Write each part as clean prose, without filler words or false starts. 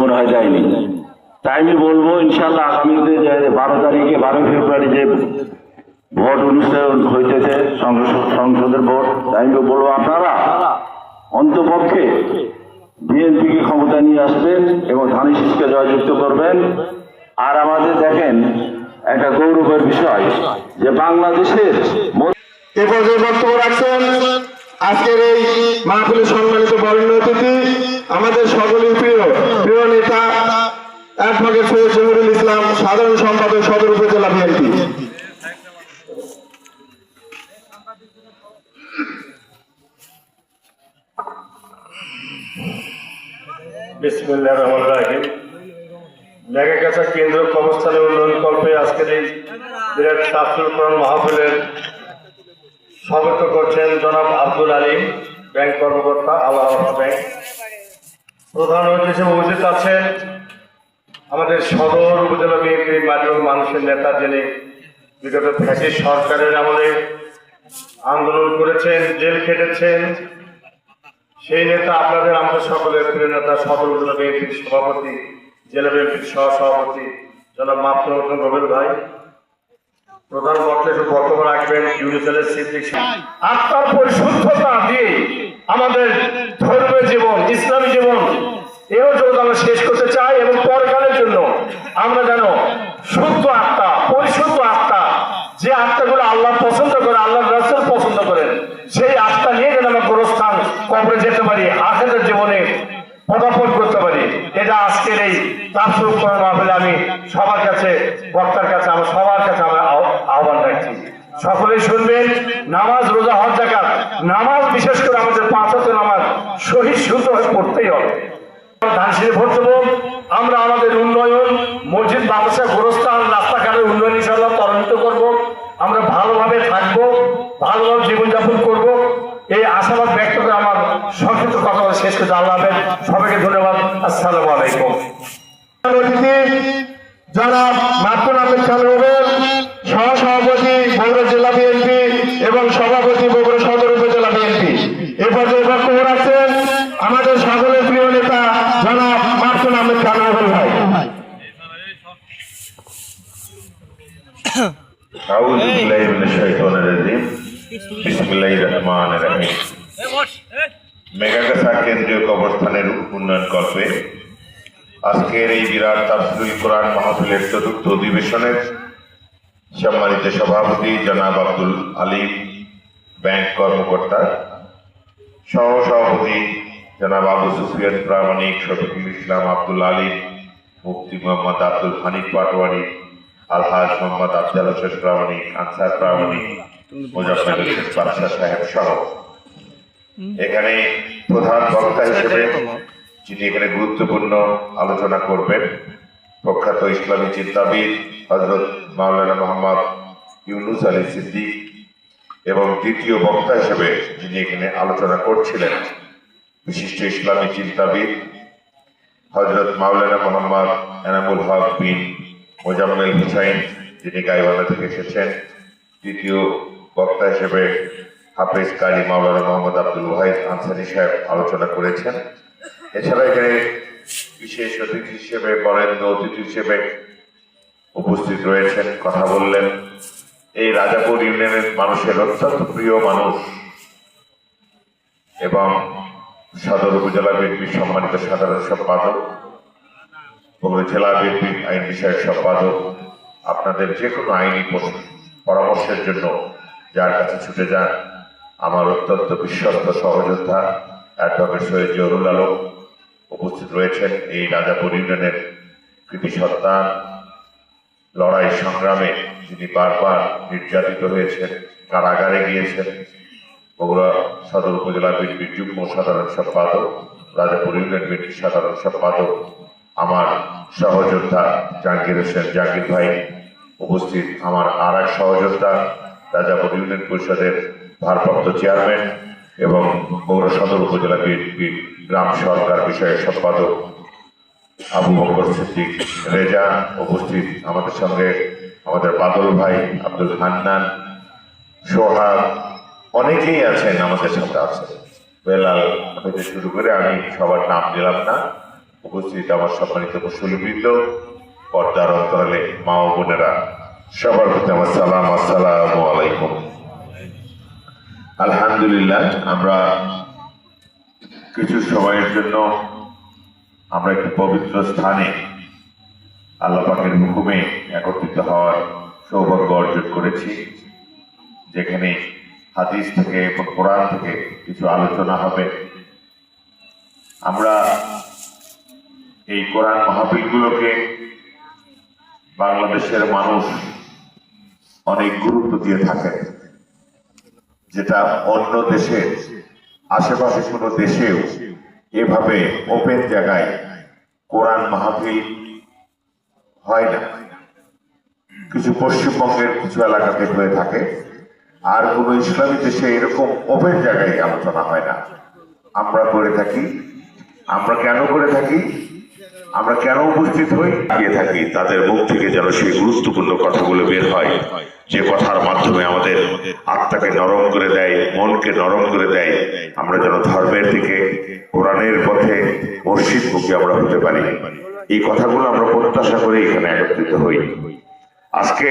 মনে হয় যায়নি। তাই আমি বলবো ইনশাল্লাহ আগামীতে যে 12 তারিখে 12 ফেব্রুয়ারি যে ভোট অনুষ্ঠান হইতেছে সংসদের ভোট, তাই আমি বলবো আপনারা অন্তপক্ষে বিএনপিকে ক্ষমতা নিয়ে আসবেন এবং ধানের শীষকে জয়যুক্ত করবেন। আর আমাদের দেখেন একটা গৌরবের বিষয় যে বাংলাদেশের এ পর্যায়ে বক্তব্য রাখছেন আজকের এই মাহফিলের সম্মানিত বরেণ্য অতিথি আমাদের সকলের প্রিয় নেতা অ্যাডভোকেট সৈয়দ জহিরুল ইসলাম, সাধারণ সম্পাদক সদর উপজেলা বিএনপি। বিসমিল্লাহির রহমানির রহিম। মেঘাগাছা কেন্দ্র কবরস্থানের উন্নয়ন কল্পে আজকের এই বিরাট তাফসীরুল কোরআন মাহফিলের সভাপতিত্ব করছেন জনাব আব্দুল আলিম, ব্যাংক কর্মকর্তা, আল্লাহ ব্যাংক। প্রধান অতিথি হিসেবে উপস্থিত আছেন আমাদের সদর উপজেলা বিএনপির মাটি ও মানুষের নেতা, যিনি বিগত ফ্যাসিস্ট সরকারের আমলে আন্দোলন করেছেন, জেল খেটেছেন, সেই নেতা আপনাদের আমাদের সকলের প্রিয় নেতা সদর উপজেলা বিএনপির সভাপতি, জেলা বিএনপির সহসভাপতি জনাব মাহফুজুর রহমান রবেল ভাই। প্রধান বক্তব্য রাখবেন ইউনিসেলের সিদ্দিক। আত্মার পরিশুদ্ধতা দিয়ে আমাদের ধর্মীয় জীবন, ইসলামী জীবন এও যদি আমরা শেষ করতে চাই এবং পরকালের জন্য আমরা যেন শুদ্ধ আত্মা, পরিশুদ্ধ আত্মা, যে আত্মাগুলো আল্লাহ পছন্দ করে, আল্লাহ রাসূল পছন্দ করেন, সেই আত্মা নিয়ে যেন আমরা গোরস্থান কবরে যেতে পারি, আখিরাতের জীবনে পদার্পণ করতে পারি। এটা আজকের এই তাফসীরুল কোরআন মাহফিলে আমি সবার কাছে, বক্তার কাছে, আমরা সবার কাছে আমরা আহ্বান রাখছি। সকলেই শুনবেন, নামাজ, রোজা, হজ, যাকাত, নামাজ বিশেষ করে আমাদের 5 ওয়াক্ত নামাজ শহীদ শুদ্ধ হয়ে পড়তেই হবে। ধানসিঁড়ি ভোট দেবো আমরা, আমাদের উন্নয়ন, মসজিদ, মাদ্রাসা, গোরস্থান, রাস্তাঘাটের উন্নয়ন ইনশাআল্লাহ ত্বরান্বিত করব। আমরা ভালোভাবে থাকবো, ভালোভাবে জীবনযাপন করব, এই আশাবাদ ব্যক্ত করে আমার সংক্ষিপ্ত কথা শেষ করতে আল্লাহ হাফেজ। সবাইকে ধন্যবাদ। আসসালামু আলাইকুম। অতিথি জনাব মাহফুজুর আহমেদ খান রুবেল, সহসভাপতি বগুড়া জেলা বিএনপি এবং সভাপতি বগুড়া সদর উপজেলা বিএনপি। এ পর্যায়ে বক্তব্য রাখছেন আমাদের সকলের প্রিয় নেতা জনাব মাহফুজুর আহমেদ খান রুবেল ভাই। আউযু বিল্লাহি মিনাশ শাইতানির রাজিম। বিসমিল্লাহির রহমানির রহিম। মেঘাগাছা কেন্দ্রীয় কবরস্থানের উন্নয়ন কল্পে আজকের এই বিরাট তাফসীরুল কোরআন মাহফিলের চতুর্থ অধিবেশনের সম্মানিত সভাপতি জনাব আব্দুল আলিম, ব্যাংক কর্মকর্তা, সহসভাপতি জনাব আবু সুফিয়ান প্রামাণিক, শফিকুল ইসলাম, আব্দুল আলিম, মুফতি মোহাম্মদ আব্দুল হানিফ পাটোয়ারি, আলহাজ মোহাম্মদ আফজাল হোসেন প্রামাণিক, আনসার প্রামাণিক, মোজাম্মেল হোসেন বাদশাহ সাহেব সহ এখানে প্রধান বক্তা হিসেবে যিনি এখানে গুরুত্বপূর্ণ আলোচনা করবেন, প্রখ্যাত ইসলামী চিন্তাবিদ হযরত মাওলানা মোহাম্মদ ইউনুস আলী সিদ্দিক, এবং দ্বিতীয় বক্তা হিসেবে যিনি এখানে আলোচনা করছিলেন বিশিষ্ট ইসলামী চিন্তাবিদ হযরত মাওলানা মোহাম্মদ এনামুল হক বিন মোজাম্মেল হুসাইন, যিনি গাইবান্ধা থেকে এসেছেন। তৃতীয় বক্তা হিসেবে হাফেজ কারি মাওলানা মোহাম্মদ আব্দুল ওয়াহিদ আনসারী সাহেব আলোচনা করেছেন। এছাড়া এখানে বিশেষ অতিথি হিসেবে, বরেণ্য অতিথি হিসেবে উপস্থিত রয়েছেন, কথা বললেন এই রাজাপুর ইউনিয়নের মানুষের অত্যন্ত প্রিয় মানুষ এবং সদর উপজেলা বিএনপির সম্মানিত সাধারণ সম্পাদক, বগুড়া জেলা বিএনপির আইন বিষয়ক সম্পাদক। আপনাদের যে কোনো আইনি পরামর্শের জন্য যার কাছে ছুটে যান, আমার অত্যন্ত বিশ্বস্ত সহযোদ্ধা অ্যাডভোকেট সৈয়দ জহিরুল আলম উপস্থিত রয়েছেন। এই রাজাপুর ইউনিয়নের কৃতি সন্তান, লড়াই সংগ্রামে যিনি বারবার নির্যাতিত হয়েছেন, কারাগারে গিয়েছেন, বগুড়া সদর উপজেলা বিএনপির যুগ্ম সাধারণ সম্পাদক, রাজাপুর ইউনিয়ন বিএনপির সাধারণ সম্পাদক, আমার সহযোদ্ধা জাহাঙ্গীর হোসেন জাহাঙ্গীর ভাই উপস্থিত। আমার আর এক সহযোদ্ধা রাজাপুর ইউনিয়ন পরিষদের ভারপ্রাপ্ত চেয়ারম্যান এবং বগুড়া সদর উপজেলা বিএনপির গ্রাম সরকার বিষয়ক সম্পাদক আবু বকর সিদ্দিক রেজা উপস্থিত। আমাদের সঙ্গে আমাদের বাদল ভাই, আব্দুল হান্নান, সোহাগ, অনেকেই আছেন আমাদের সাথে আছেন। বেলাল থেকে শুরু করে আমি সবার নাম দিলাম না, উপস্থিত আমার সম্মানিত মুসল্লিবৃন্দ, পর্দার অন্তরালে মা ও বোনেরা, সবার প্রতি আমার সালাম, আসসালামু আলাইকুম। আলহামদুলিল্লাহ, আমরা কিছু সময়ের জন্য আমরা একটি পবিত্র স্থানে আল্লাহ পাকের হুকুমে একত্রিত হওয়ার সৌভাগ্য অর্জন করেছি, যেখানে হাদিস থেকে এবং কোরআন থেকে কিছু আলোচনা হবে। আমরা এই কোরআন মাহফিলগুলোকে বাংলাদেশের মানুষ অনেক গুরুত্ব দিয়ে থাকে, যেটা অন্য দেশের আশেপাশে কোনো দেশেও এভাবে ওপেন জায়গায় কোরআন মাহফিল হয় না। কিছু পশ্চিমবঙ্গের কিছু এলাকাতে হয়ে থাকে, আর কোনো ইসলামী দেশে এরকম ওপেন জায়গায় আলোচনা হয় না। আমরা করে থাকি। আমরা কেন করে থাকি? আমরা কেন উপস্থিত হই? গিয়ে থাকি তাদের মুখ থেকে যেন সেই গুরুত্বপূর্ণ কথাগুলো বের হয়, যে কথার মাধ্যমে আমাদের আত্মাকে নরম করে দেয়, মনকে নরম করে দেয়। আমরা যেন ধর্মের দিকে, কোরআনের পথে, মসজিদমুখী আমরা হতে পারি। এই কথাগুলো আমরা প্রত্যাশা করে এখানে একত্রিত হই। আজকে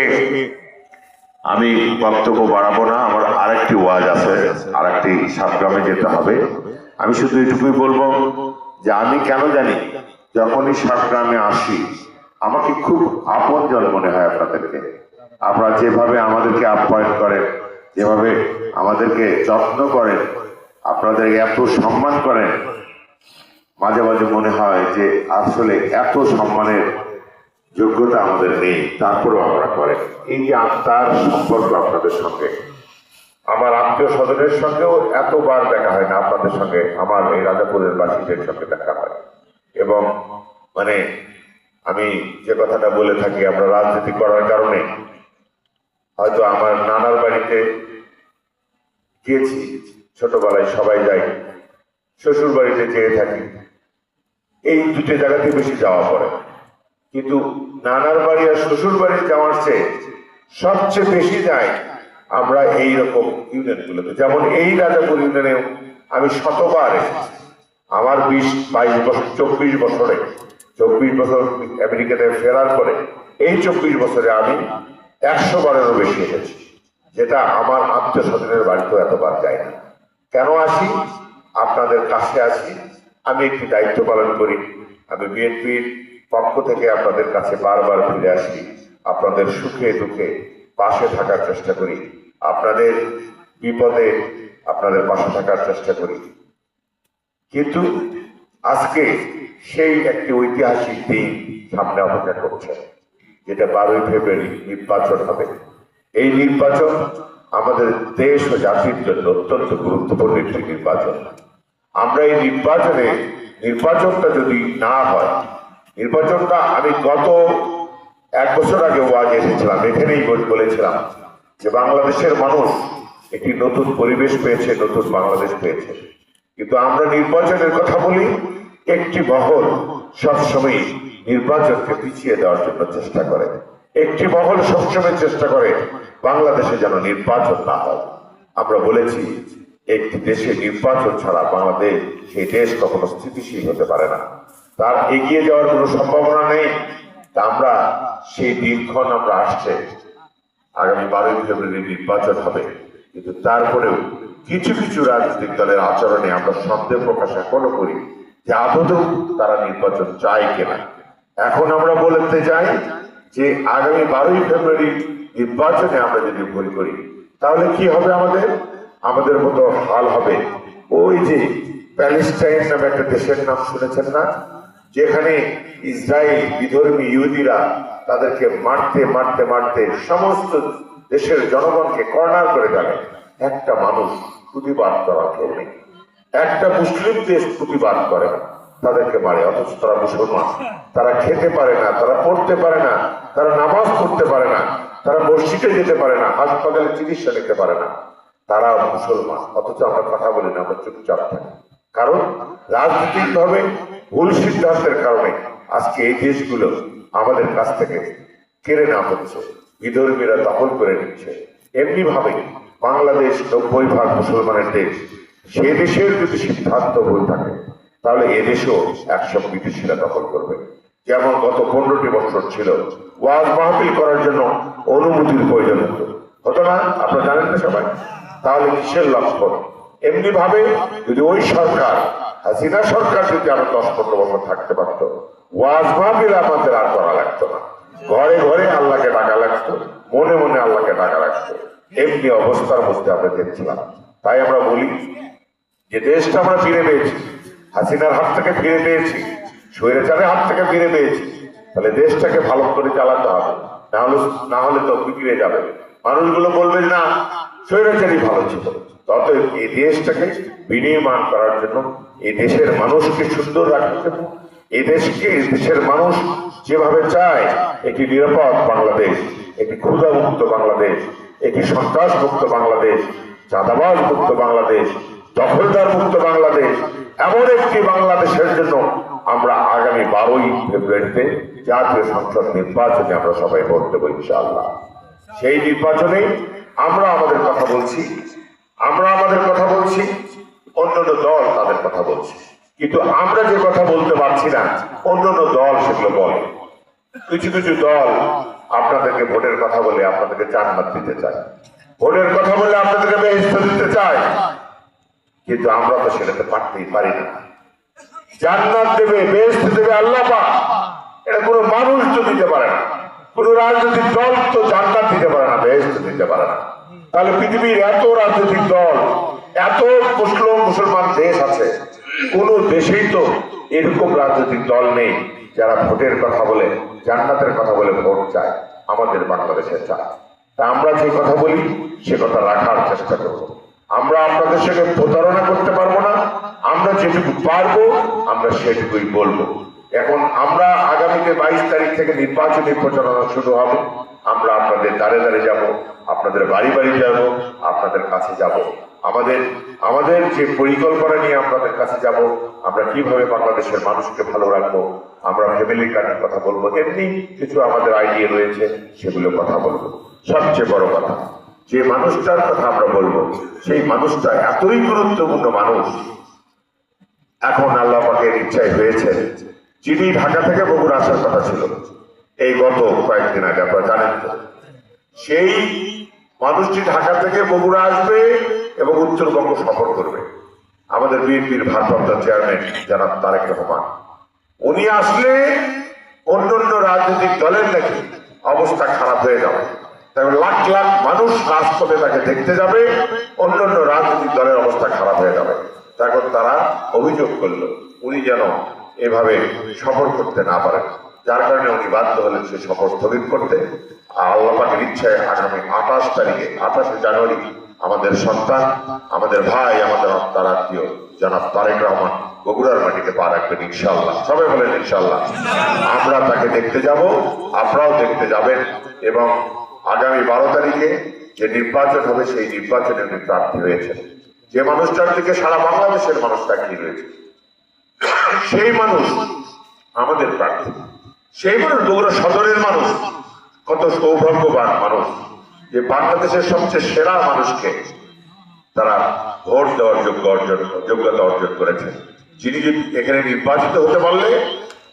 আমি বক্তব্য বাড়াবো না, আমার আরেকটি ওয়াজ আছে, আরেকটি সাতগ্রামে যেতে হবে। আমি শুধু এটুকুই বলবো যে আমি কেন জানি যখনই সাতগ্রামে আসি আমাকে খুব আপনজন মনে হয় আপনাদেরকে। আপনারা যেভাবে আমাদেরকে আপ্যায়ন করেন, যেভাবে আমাদেরকে যত্ন করেন, আপনাদের এত সম্মান করেন, মাঝে মাঝে মনে হয় যে আসলে এত সম্মানের যোগ্যতা আমাদের নেই, তারপরেও আমরা করেন। এই যে আত্মার সম্পর্ক আপনাদের সঙ্গে, আমার আত্মীয় স্বজনের সঙ্গেও এতবার দেখা হয় না, আপনাদের সঙ্গে আমার এই রাজাপুরের বাসীদের সঙ্গে দেখা হয়। এবং মানে আমি যে কথাটা বলে থাকি, আমরা রাজনীতি করার কারণে হয়তো আমার নানার বাড়িতে গিয়েছি, ছোটবেলায় সবাই যাই, শ্বশুর বাড়িতে যেয়ে থাকি, এই দুটো জায়গাতে বেশি যাওয়া পড়ে। কিন্তু নানার বাড়ি আর শ্বশুর বাড়ি যাওয়ার চেয়ে সবচেয়ে বেশি যায় আমরা এইরকম ইউনিয়নগুলোতে। যেমন এই রাজাপুর ইউনিয়নে আমি শতবার এসেছি। আমার 20-22 বছর, 24 বছরে, 24 বছর আমেরিকাতে ফেরার পরে এই 24 বছরে আমি 100 বারেরও বেশি এসেছি, যেটা আমার আত্মীয় স্বজনের বাড়িতেও এতবার যাই না। কেন আসি? আপনাদের কাছে আসি। আমি একটি দায়িত্ব পালন করি। আমি বিএনপির পক্ষ থেকে আপনাদের কাছে বারবার ফিরে আসি, আপনাদের সুখে দুঃখে পাশে থাকার চেষ্টা করি, আপনাদের বিপদে আপনাদের পাশে থাকার চেষ্টা করি। কিন্তু আজকে সেই একটি ঐতিহাসিক দিন সামনে অপেক্ষা করছে, যেটা 12ই ফেব্রুয়ারি নির্বাচন হবে। এই নির্বাচন আমাদের দেশ ও জাতির জন্য অত্যন্ত গুরুত্বপূর্ণ একটি নির্বাচন। আমরা এই নির্বাচনটা যদি না হয়, নির্বাচনটা আমি গত 1 বছর আগে ওয়াজ এসেছিলাম, এখানেই বলেছিলাম যে বাংলাদেশের মানুষ একটি নতুন পরিবেশ পেয়েছে, নতুন বাংলাদেশ পেয়েছে। কিন্তু আমরা নির্বাচনের কথা বলি, একটি মহল সবসময় নির্বাচনকে পিছিয়ে দেওয়ার জন্য চেষ্টা করে। একটি মহল সবসময় চেষ্টা করে বাংলাদেশে যেন নির্বাচন না হয়। আমরা বলেছি একটি দেশে নির্বাচন ছাড়া বাংলাদেশ, সেই দেশ কখনো স্থিতিশীল হতে পারে না, তার এগিয়ে যাওয়ার কোনো সম্ভাবনা নেই। তা আমরা সেই দিনক্ষণ আমরা আসছে, আগামী 12ই ফেব্রুয়ারি নির্বাচন হবে। কিন্তু তারপরেও কিছু কিছু রাজনৈতিক দলের আচরণে আমরা সন্দেহ প্রকাশ এখনো করি যে আদৌ তারা নির্বাচন চায় কিনা। এখন আমরা বলতে চাই যে আগামী 12ই ফেব্রুয়ারি নির্বাচনে আমরা যদি ভুল করি, তাহলে কি হবে? আমাদের মতো হাল হবে ওই যে প্যালেস্টাইন নামে একটা দেশের নাম শুনেছেন না, যেখানে ইসরায়েল বিধর্মী ইহুদিরা তাদেরকে মারতে মারতে মারতে সমস্ত দেশের জনগণকে কর্নার করে ফেলে। একটা মানুষ প্রতিবাদ করার কেউ নেই। একটা মুসলিম দেশ প্রতিবাদ করে না, তাদেরকে মারে। অথচ তারা মুসলমান, তারা খেতে পারে না, তারা পড়তে পারে না, তারা নামাজ পড়তে পারে না, তারা মসজিদে যেতে পারে না, হাসপাতালে চিকিৎসা নিতে পারে না। তারা মুসলমান, অথচ আমরা কথা বলি না, আমরা চুপচাপ থাকি। কারণ রাজনৈতিক ভাবে ভুল সিদ্ধান্তের কারণে আজকে এই দেশগুলো আমাদের কাছ থেকে কেড়ে নেওয়া হচ্ছে, বিধর্মীরা দখল করে নিচ্ছে। এমনি ভাবে বাংলাদেশ 90% মুসলমানের দেশ, সে দেশের যদি সিদ্ধান্ত ভুল থাকে, তাহলে এদেশেও একসব বিদেশিরা দখল করবে। যেমন গত 15টি বছর ছিল, ওয়াজ মাহফিল করার জন্য অনুমতির প্রয়োজন হতো না, আপনারা জানেন না সবাই। তাহলে কিসের লক্ষণ? এমনি ভাবে যদি ওই সরকার, হাসিনা সরকার যদি আরো 10-15 বছর থাকতে পারত, ওয়াজ মাহফিল আমাদের আর করা লাগতো না, ঘরে ঘরে আল্লাহকে ডাকা লাগতো, মনে মনে আল্লাহকে ডাকা লাগতো। এমনি অবস্থার মধ্যে আমরা দেখছিলাম। তাই আমরা বলি যে দেশটা আমরা ফিরে পেয়েছি, হাসিনার হাত থেকে ফিরে পেয়েছি, স্বৈরাচারের হাত থেকে ফিরে পেয়েছি। তাহলে দেশটাকে ভালো করে চালাতে হবে, না হলে তো বিগড়ে যাবে। মানুষগুলো বলবে না স্বৈরাচারই ভালো ছিল। অতএব এই দেশটাকে বিনির্মাণ করার জন্য, এই দেশের মানুষকে সুন্দর রাখার জন্য, এই দেশের মানুষ যেভাবে চায় একটি নিরাপদ বাংলাদেশ, একটি ক্ষুধা মুক্ত বাংলাদেশ, একটি সন্ত্রাস মুক্ত বাংলাদেশ, চাঁদাবাজ মুক্ত বাংলাদেশ, দখলদার মুক্ত বাংলাদেশ, এমন একটি বাংলাদেশের জন্য আমরা আগামী 12ই ফেব্রুয়ারিতে জাতীয় সংসদ নির্বাচনে আমরা সবাই ভোট দেবো ইনশাআল্লাহ। সেই নির্বাচনে আমরা আমাদের কথা বলছি, অন্যান্য দল তাদের কথা বলছে, কিন্তু আমরা যে কথা বলতে পারছি না অন্যান্য দল সেগুলো বলে। কিছু কিছু দল আপনাদেরকে ভোটের কথা বলে আপনাদেরকে জান্নাত দিতে চায়, ভোটের কথা বলে আপনাদেরকে বেহেশত দিতে চায়, কিন্তু আমরা তো সেটাতে পারতেই পারি না। জান্নাত দেবে, বেহেশত দেবে আল্লাহ পাক, এটা কোনো মানুষ তো দিতে পারে না, কোন রাজনৈতিক দল তো জান্নাত দিতে পারে না, বেহেশত দিতে পারে না। তাহলে পৃথিবীর এত রাজনৈতিক দল, এত মুসলমান দেশ আছে, কোন দেশেই তো এরকম রাজনৈতিক দল নেই যারা ভোটের কথা বলে, জান্নাতের কথা বলে ভোট চায়। আমাদের বাংলাদেশে চায়। তা আমরা যে কথা বলি সে কথা রাখার চেষ্টা করব। আমরা আপনাদের সঙ্গে প্রতারণা করতে পারবো না, আমরা যেটুকু পারবো আমরা সেটুকুই বলবো। এখন আমরা আগামীতে 22 তারিখ থেকে নির্বাচনী প্রচারণা শুরু হবে। আমরা আপনাদের দ্বারে দ্বারে যাব, আপনাদের বাড়ি বাড়ি যাব, আপনাদের কাছে যাব। আমাদের যে পরিকল্পনা নিয়ে আপনাদের কাছে যাব, আমরা কিভাবে বাংলাদেশের মানুষকে ভালো রাখবো, আমরা ফ্যামিলি কার্ডের কথা বলবো, এমনি কিছু আমাদের আইডিয়া রয়েছে, সেগুলো কথা বলবো। সবচেয়ে বড় কথা, যে মানুষটার কথা আমরা বলবো সেই মানুষটা এতই গুরুত্বপূর্ণ মানুষ, এখন আল্লাহ পাকের ইচ্ছায় হয়েছে, যিনি ঢাকা থেকে বগুড়া আসার কথা ছিল এই গত কয়েকদিন আগে, আপনারা জানেন তো, সেই মানুষটি ঢাকা থেকে বগুড়া আসবে এবং উত্তরবঙ্গ সফর করবে। আমাদের বিএনপির ভারপ্রাপ্ত চেয়ারম্যান জনাব তারেক রহমান, উনি আসলে অন্যান্য রাজনৈতিক দলের নাকি অবস্থা খারাপ হয়ে যাবে, তাই লাখ লাখ মানুষ রাজপথে তাকে দেখতে যাবে, অন্যান্য রাজনৈতিক দলের অবস্থা খারাপ হয়ে যাবে। তখন তারা অভিযোগ করলো উনি যেন এভাবে সফর করতে না পারেন, যার কারণে উনি বাধ্য হলেন সে সফর স্থগিত করতে। আর আল্লাহ পাকের ইচ্ছায় আগামী 28 জানুয়ারি আমাদের সন্তান, আমাদের ভাই, আমাদের তার আত্মীয় জনাব তারেক রহমান বগুড়ার মাটিতে পা রাখবেন ইনশাআল্লাহ। সবাই বলেন ইনশাআল্লাহ। আমরা তাকে দেখতে যাব, আপনারাও দেখতে যাবেন, এবং আগামী 12 তারিখে যে নির্বাচন হবে সেই নির্বাচনে উনি প্রার্থী হয়েছেন। যে মানুষটার দিকে সারা বাংলাদেশের মানুষ তাকিয়ে রয়েছে, সেই মানুষ আমাদের প্রার্থী, সেই মানুষ বগুড়া সদরের মানুষ। কত সৌভাগ্যবান মানুষ যে বাংলাদেশের সবচেয়ে সেরা মানুষকে তারা ভোট দেওয়ার যোগ্যতা অর্জন করেছে, যিনি এখানে নির্বাচিত হতে পারলে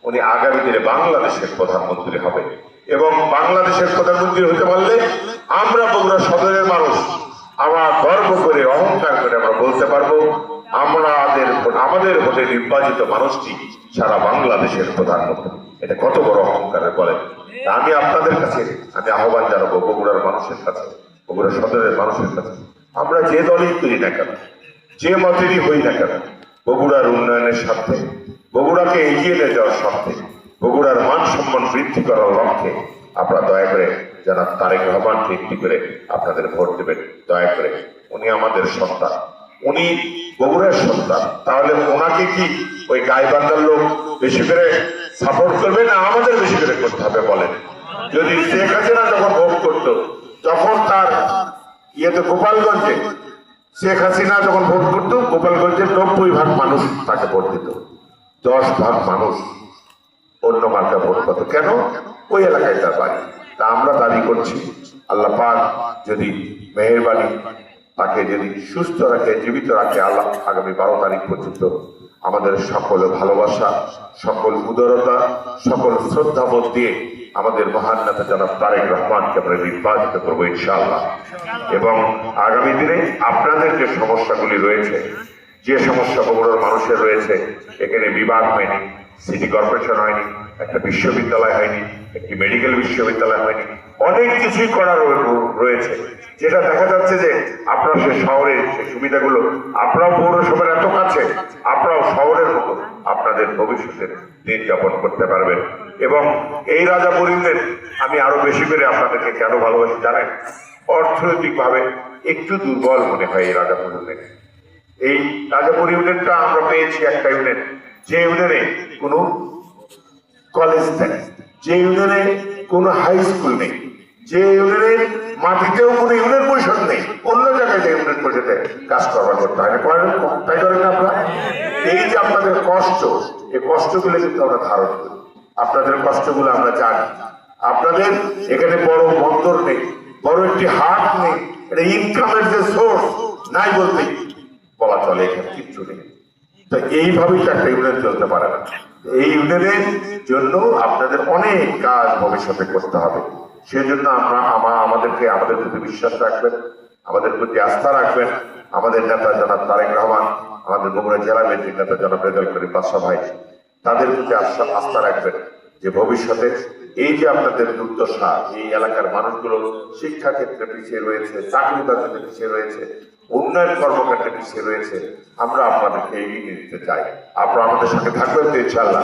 উনি আগামী দিনে বাংলাদেশের প্রধানমন্ত্রী হবে, এবং বাংলাদেশের প্রধানমন্ত্রী হতে পারলে আমরা বগুড়া সদরের মানুষ আমরা গর্ব করে, অহংকার করে আমরা বলতে পারবো আমাদের ভোটে নির্বাচিত মানুষটি সারা বাংলাদেশের প্রধানমন্ত্রী। এটা কত বড় অহংকারের বলেন। আমি আপনাদের কাছে আহ্বান জানাবো, বগুড়ার মানুষের কাছে, বগুড়া সদরের মানুষের কাছে, আমরা যে দলই করি না কেন, যে মতেরই হই না কেন, বগুড়ার উন্নয়নের স্বার্থে, বগুড়াকে এগিয়ে নিয়ে যাওয়ার স্বার্থে, বগুড়ার মান সম্মান বৃদ্ধি করার লক্ষ্যে আপনারা দয়া করে জনাব তারেক রহমানকে একটি করে আপনাদের ভোট দেবেন। দয়া করে, উনি আমাদের সন্তান, উনি বগুড়ার সন্তান। তাহলে ওনাকে কি ওই গাইবান্ধার লোক বেশি করে সাপোর্ট করবে না আমাদের বেশি করে করতে হবে বলেন? যদি শেখ হাসিনা যখন ভোট করত, তখন তার গোপালগঞ্জে শেখ হাসিনা যখন ভোট করতো, গোপালগঞ্জের 90% মানুষ তাকে ভোট দিত, 10% মানুষ অন্য মার্কা ভোট করত। কেন? ওই এলাকায় তার বাড়ি। তা আমরা দাবি করছি, আল্লাহ পাক যদি মেহেরবানি তাকে যদি সুস্থ রাখে, জীবিত রাখে, আল্লাহ আগামী 12 তারিখ পর্যন্ত আমাদের সকল ভালোবাসা, সকল উদারতা, সকল শ্রদ্ধাবোধ দিয়ে আমাদের মহান নেতা জনাব তারেক রহমানকে আমরা নির্বাচিত করবো ইনশাআল্লাহ। এবং আগামী দিনে আপনাদের যে সমস্যাগুলি রয়েছে, যে সমস্যা বগুড়ার মানুষের রয়েছে, এখানে বিভাগ হয়নি, সিটি কর্পোরেশন হয়নি, একটা বিশ্ববিদ্যালয় হয়নি, একটি মেডিকেল বিশ্ববিদ্যালয় হয়নি, অনেক কিছুই করার রয়েছে, যেটা দেখা যাচ্ছে যে আপনারা সে শহরের সে সুবিধাগুলো আপনারাও পৌরসভার এত কাছে, আপনারাও শহরের মতো আপনাদের ভবিষ্যতের দিন যাপন করতে পারবেন। এবং এই রাজাপুর ইউনিয়ন আমি আরো বেশি করে আপনাদেরকে কেন ভালোবাসি জানেন? অর্থনৈতিকভাবে একটু দুর্বল মনে হয় এই রাজাপুর ইউনিয়ন। এই রাজাপুর ইউনিয়নটা আমরা পেয়েছি একটা ইউনিয়ন, যে ইউনিয়নে কোনো কলেজ নেই, যে ইউনিয়নে কোনো হাই স্কুল নেই, যে ইউনিয়নের মাটিতেও কোনো ইউনিয়ন পরিষদ নেই, অন্য জায়গায় যে ইউনিয়ন পরিষদে কাজ করবার করতে হয় না, তাই করেন না আপনারা? এই যে আপনাদের কষ্ট, এই কষ্টগুলো কিন্তু আমরা ধারণ করি, আপনাদের কষ্টগুলো আমরা জানি। আপনাদের এখানে বড় বন্দর নেই, বড় একটি হাট নেই, এটা ইনকামের যে সোর্স নাই বলতে বলা চলে, এখানে কিচ্ছু নেই। তো এইভাবেই একটা ইউনিয়ন চলতে পারে না। এই ইউনিয়নের জন্য আপনাদের অনেক কাজ ভবিষ্যতে করতে হবে। সেই জন্য আমাদের প্রতি বিশ্বাস রাখবেন, আমাদের প্রতি আস্থা রাখবেন। আমাদের নেতা জনাব তারেক রহমান, আমাদের বগুড়া জেলা বিএনপির নেতা জনাব রেজাউল করিম বাদশা ভাই, তাদের প্রতি আস্থা রাখবেন যে ভবিষ্যতে এই যে আপনাদের দুর্দশা, এই এলাকার মানুষগুলো শিক্ষা ক্ষেত্রে পিছিয়ে রয়েছে, চাকরি বাজারে পিছিয়ে রয়েছে, উন্নয়ন কর্মকাণ্ডে পিছিয়ে রয়েছে, আমরা আপনাদেরকে এগিয়ে নিয়ে দিতে চাই। আপনারা আমাদের সঙ্গে থাকবেন তো ইনশাআল্লাহ?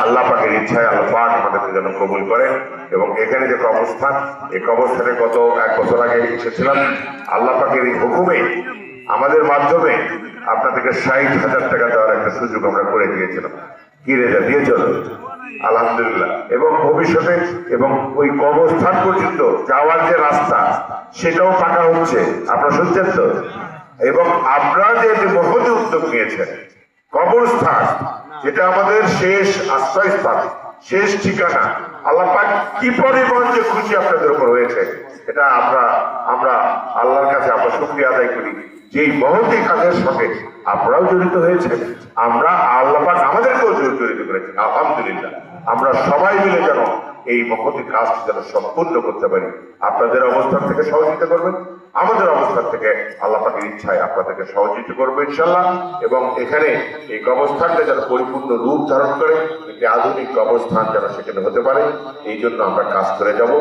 আল্লাহ পাকের ইচ্ছায় আল্লাহ পাক আমাদেরকে যেন কবুল করেন। এবং এখানে যে কবরস্থান, এই কবরস্থানে গত 1 বছর আগে এসেছিলাম, আল্লাহ পাকের এই হুকুমে আমাদের মাধ্যমে আপনাদেরকে 60,000 টাকা দেওয়ার একটা সুযোগ আমরা করে দিয়েছিলাম। কি রেজা দিয়েছিল? আলহামদুলিল্লাহ। এবং ভবিষ্যতে এবং ওই কবরস্থান পর্যন্ত যাওয়ার যে রাস্তা, সেটাও পাকা হচ্ছে, আপনারা শুনছেন তো? এবং আপনারা যে মহৎ উদ্যোগ নিয়েছেন, কবরস্থান যেটা আমাদের শেষ আশ্রয়স্থান, শেষ ঠিকানা, আল্লাহ পাক কি পরিমাণ যে খুশি আপনাদের উপর হয়েছে, এটা আমরা আল্লাহর কাছে আমরা শুকরিয়া আদায় করি যে এই মহৎ কাজের সঙ্গে আপনারাও জড়িত হয়েছেন, আমরা আল্লাহ পাক আমাদেরকেও জড়িত করেছেন। আলহামদুলিল্লাহ। আমরা সবাই মিলে যেন এই মহৎ কাজটি যেন সম্পূর্ণ করতে পারি। আপনাদের অবস্থান থেকে সহযোগিতা করবেন, আমাদের অবস্থান থেকে আল্লাহ পাকের ইচ্ছায় আপনাদেরকে সহযোগিতা করবো ইনশাল্লাহ। এবং এখানে এই কবরস্থানটা যেন পরিপূর্ণ রূপ ধারণ করে, একটি আধুনিক কবরস্থান যেন সেখানে হতে পারে, এই জন্য আমরা কাজ করে যাব।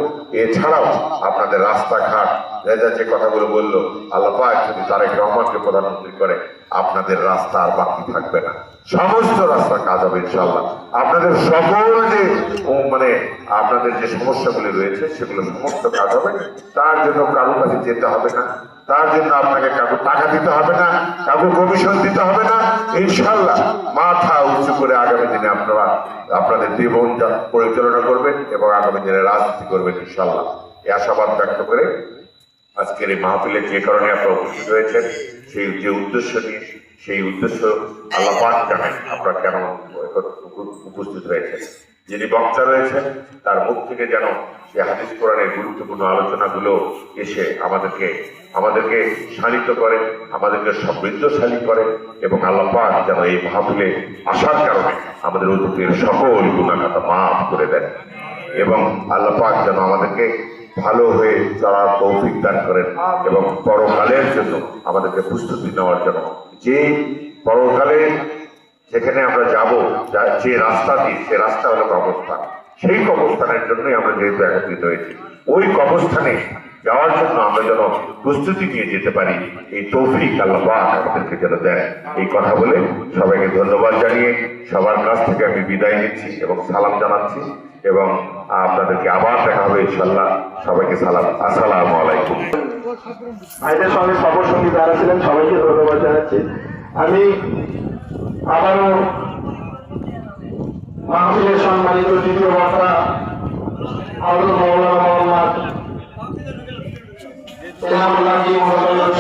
এছাড়াও আপনাদের রাস্তাঘাট, রেজা যে কথাগুলো বললো, আল্লাহ পাক যদি তারেক রহমানকে প্রধানমন্ত্রী করে, আপনাদের রাস্তা আর বাকি থাকবে না, সমস্ত রাস্তার কাজ হবে ইনশাল্লাহ। আপনাদের সকল যে আপনাদের যে সমস্যাগুলি রয়েছে, সেগুলো সমস্ত কাজ হবে। তার জন্য কারো কাছে যেতে হবে না, তার জন্য আপনাকে কাউকে টাকা দিতে হবে না, কাউকে কমিশন দিতে হবে না। ইনশাল্লাহ মাথা উঁচু করে আগামী দিনে আপনারা আপনাদের জীবন পরিচালনা করবেন এবং আগামী দিনে রাজনীতি করবেন ইনশাল্লাহ। এই আশাবাদ ব্যক্ত করে আজকের এই মাহফিলে যে কারণে আপনারা উপস্থিত হয়েছেন, সেই যে উদ্দেশ্য নিয়ে, সেই উদ্দেশ্য আল্লাহ পাক জানেন আপনারা কেন উপস্থিত হয়েছেন। যিনি বক্তা রয়েছেন, তার মুখ থেকে যেন সে হাদিস কোরআনের গুরুত্বপূর্ণ আলোচনাগুলো এসে আমাদেরকে শানিত করে, আমাদেরকে সমৃদ্ধশালী করে, এবং আল্লাহ পাক যেন এই মাহফিলে আসার কারণে আমাদের অতীতের সকল গুনাহখাতা মাফ করে দেন, এবং আল্লাহ পাক যেন আমাদেরকে ভালো হয়ে চলার তৌফিক দান করেন, এবং পরকালের জন্য আমাদেরকে প্রস্তুতি নেওয়ার জন্য, যে পরকালে যেখানে আমরা যাব, যে রাস্তা দিয়ে, সে রাস্তা হলো কবরস্থান। সেই কবরস্থানের জন্যই আমরা যেহেতু একত্রিত হয়েছি, ওই কবরস্থানে যাওয়ার জন্য আমরা যেন প্রস্তুতি নিয়ে যেতে পারি, এই তৌফিক আল্লাহ পাক আমাদেরকে যেন দেন। এই কথা বলে সবাইকে ধন্যবাদ জানিয়ে সবার কাছ থেকে আমি বিদায় নিচ্ছি এবং সালাম জানাচ্ছি, এবং আপনাদেরকে আবার দেখা হবে ইনশাল্লাহ। সবাইকে সালাম, আসসালামু আলাইকুম। ভাইদের সঙ্গে সফর সঙ্গী যারা ছিলেন সবাইকে ধন্যবাদ জানাচ্ছি। আমি আবারও মাহফিলের সম্মানিত দ্বিতীয় বক্তা হযরত মাওলানা মোহাম্মদ এনামুল্লাহ জি মহোদয়ের